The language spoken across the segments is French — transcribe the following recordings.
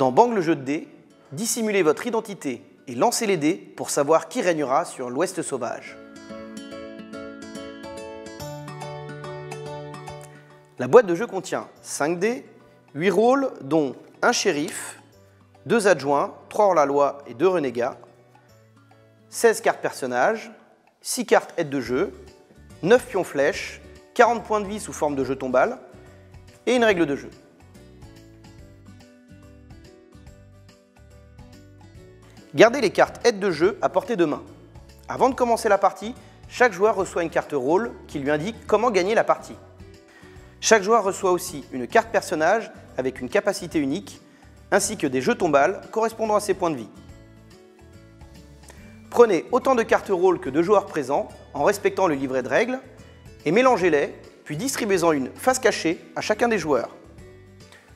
Dans Bang le jeu de dés, dissimulez votre identité et lancez les dés pour savoir qui régnera sur l'Ouest sauvage. La boîte de jeu contient 5 dés, 8 rôles dont un shérif, 2 adjoints, 3 hors-la-loi et 2 renégats, 16 cartes personnages, 6 cartes aides de jeu, 9 pions flèches, 40 points de vie sous forme de jetons balles et une règle de jeu. Gardez les cartes aides de jeu à portée de main. Avant de commencer la partie, chaque joueur reçoit une carte rôle qui lui indique comment gagner la partie. Chaque joueur reçoit aussi une carte personnage avec une capacité unique, ainsi que des jetons balles correspondant à ses points de vie. Prenez autant de cartes rôle que de joueurs présents en respectant le livret de règles et mélangez-les, puis distribuez-en une face cachée à chacun des joueurs.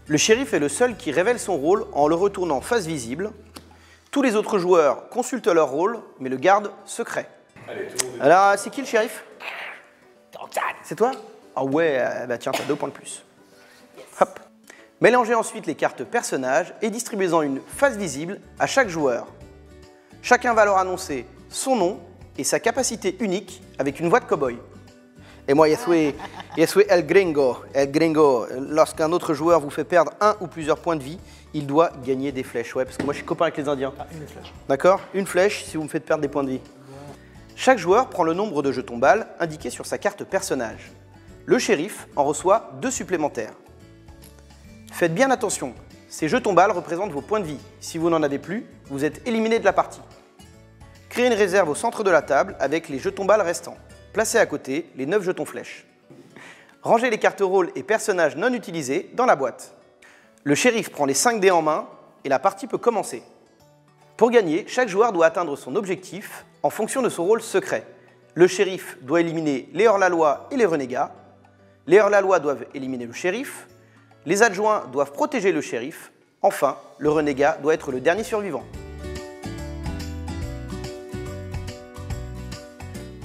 Le shérif est le seul qui révèle son rôle en le retournant face visible. Tous les autres joueurs consultent leur rôle, mais le gardent secret. Alors, c'est qui le shérif? C'est toi? Ah ouais, bah tiens, t'as 2 points de plus. Hop. Mélangez ensuite les cartes personnages et distribuez-en une face visible à chaque joueur. Chacun va leur annoncer son nom et sa capacité unique avec une voix de cow-boy. Et moi, yo soy el gringo. El gringo, lorsqu'un autre joueur vous fait perdre un ou plusieurs points de vie, il doit gagner des flèches. Ouais, parce que moi, je suis copain avec les Indiens. Ah, une flèche. D'accord? Une flèche si vous me faites perdre des points de vie. Chaque joueur prend le nombre de jetons balles indiqué sur sa carte personnage. Le shérif en reçoit 2 supplémentaires. Faites bien attention, ces jetons balles représentent vos points de vie. Si vous n'en avez plus, vous êtes éliminé de la partie. Créez une réserve au centre de la table avec les jetons balles restants. Placez à côté les 9 jetons flèches. Rangez les cartes rôles et personnages non utilisés dans la boîte. Le shérif prend les 5 dés en main et la partie peut commencer. Pour gagner, chaque joueur doit atteindre son objectif en fonction de son rôle secret. Le shérif doit éliminer les hors-la-loi et les renégats. Les hors-la-loi doivent éliminer le shérif. Les adjoints doivent protéger le shérif. Enfin, le renégat doit être le dernier survivant.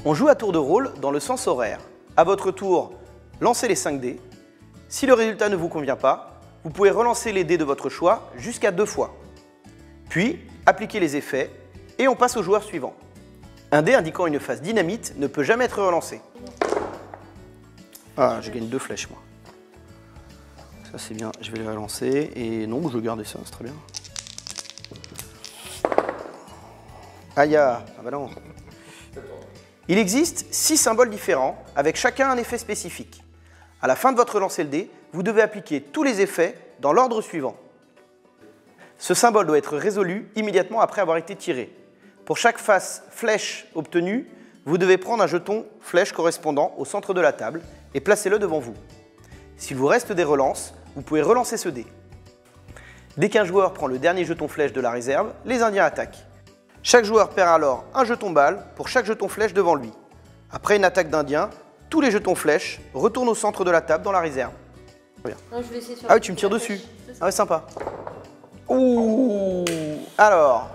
On joue à tour de rôle dans le sens horaire. À votre tour, lancez les 5 dés. Si le résultat ne vous convient pas, vous pouvez relancer les dés de votre choix jusqu'à 2 fois. Puis, appliquez les effets et on passe au joueur suivant. Un dé indiquant une phase dynamite ne peut jamais être relancé. Ah, je gagne 2 flèches, moi. Ça, c'est bien. Je vais les relancer. Et non, je vais garder ça, c'est très bien. Aïe, ah bah non. Il existe 6 symboles différents, avec chacun un effet spécifique. À la fin de votre lancer de dés, vous devez appliquer tous les effets dans l'ordre suivant. Ce symbole doit être résolu immédiatement après avoir été tiré. Pour chaque face flèche obtenue, vous devez prendre un jeton flèche correspondant au centre de la table et placez-le devant vous. S'il vous reste des relances, vous pouvez relancer ce dé. Dès qu'un joueur prend le dernier jeton flèche de la réserve, les Indiens attaquent. Chaque joueur perd alors un jeton balle pour chaque jeton flèche devant lui. Après une attaque d'Indiens, tous les jetons flèches retournent au centre de la table dans la réserve. Non, je vais essayer sur ah oui, tu me tires dessus. Ah ouais, sympa. Ouh. Alors,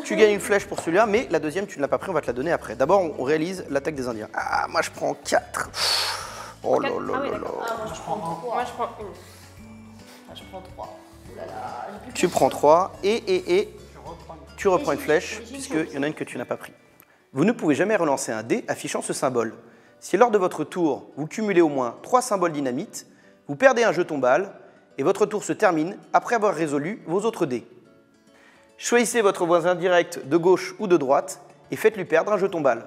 tu gagnes une flèche pour celui-là, mais la deuxième, tu ne l'as pas pris, on va te la donner après. D'abord, on réalise l'attaque des Indiens. Ah, moi je prends 4. Oh là là là là. Moi je prends 3. Moi je prends 1. Ah, je prends 3. Oh là là. Tu prends 3 et tu reprends une flèche, puisqu'il y en a une que tu n'as pas pris. Vous ne pouvez jamais relancer un dé affichant ce symbole. Si lors de votre tour, vous cumulez au moins 3 symboles dynamite, vous perdez un jeton balle et votre tour se termine après avoir résolu vos autres dés. Choisissez votre voisin direct de gauche ou de droite et faites-lui perdre un jeton balle.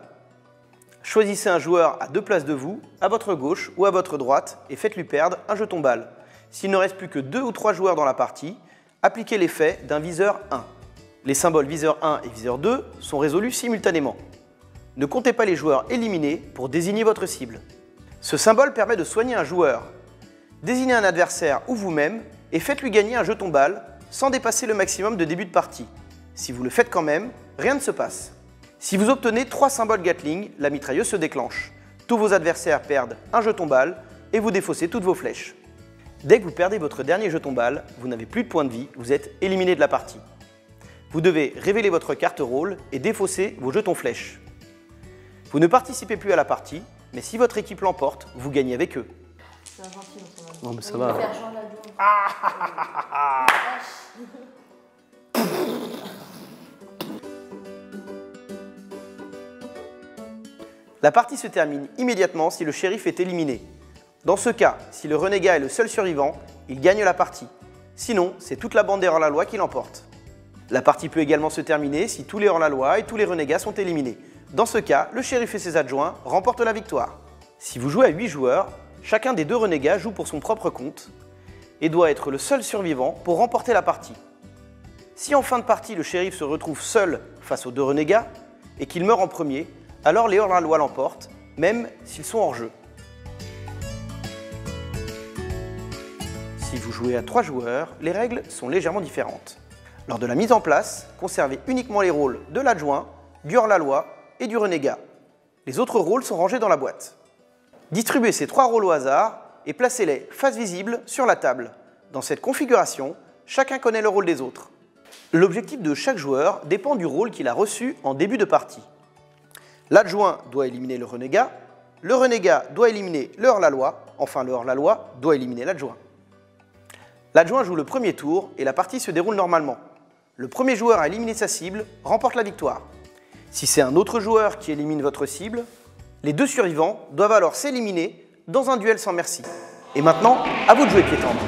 Choisissez un joueur à 2 places de vous, à votre gauche ou à votre droite et faites-lui perdre un jeton balle. S'il ne reste plus que 2 ou 3 joueurs dans la partie, appliquez l'effet d'un viseur 1. Les symboles viseur 1 et viseur 2 sont résolus simultanément. Ne comptez pas les joueurs éliminés pour désigner votre cible. Ce symbole permet de soigner un joueur. Désignez un adversaire ou vous-même et faites-lui gagner un jeton balle sans dépasser le maximum de début de partie. Si vous le faites quand même, rien ne se passe. Si vous obtenez 3 symboles Gatling, la mitrailleuse se déclenche. Tous vos adversaires perdent un jeton balle et vous défaussez toutes vos flèches. Dès que vous perdez votre dernier jeton balle, vous n'avez plus de points de vie, vous êtes éliminé de la partie. Vous devez révéler votre carte rôle et défausser vos jetons flèches. Vous ne participez plus à la partie, mais si votre équipe l'emporte, vous gagnez avec eux. C'est un gentil dans son âme. Non, mais ça Il va. veut faire Jean Ladoum. La partie se termine immédiatement si le shérif est éliminé. Dans ce cas, si le renégat est le seul survivant, il gagne la partie. Sinon, c'est toute la bande des hors-la-loi qui l'emporte. La partie peut également se terminer si tous les hors-la-loi et tous les renégats sont éliminés. Dans ce cas, le shérif et ses adjoints remportent la victoire. Si vous jouez à 8 joueurs, chacun des 2 renégats joue pour son propre compte et doit être le seul survivant pour remporter la partie. Si en fin de partie le shérif se retrouve seul face aux 2 renégats et qu'il meurt en premier, alors les hors-la-loi l'emportent, même s'ils sont hors jeu. Si vous jouez à 3 joueurs, les règles sont légèrement différentes. Lors de la mise en place, conservez uniquement les rôles de l'adjoint, du hors-la-loi et du renégat. Les autres rôles sont rangés dans la boîte. Distribuez ces 3 rôles au hasard et placez-les face visible sur la table. Dans cette configuration, chacun connaît le rôle des autres. L'objectif de chaque joueur dépend du rôle qu'il a reçu en début de partie. L'adjoint doit éliminer le renégat doit éliminer le hors-la-loi, enfin le hors-la-loi doit éliminer l'adjoint. L'adjoint joue le premier tour et la partie se déroule normalement. Le premier joueur à éliminer sa cible remporte la victoire. Si c'est un autre joueur qui élimine votre cible, les 2 survivants doivent alors s'éliminer dans un duel sans merci. Et maintenant, à vous de jouer pied tendre.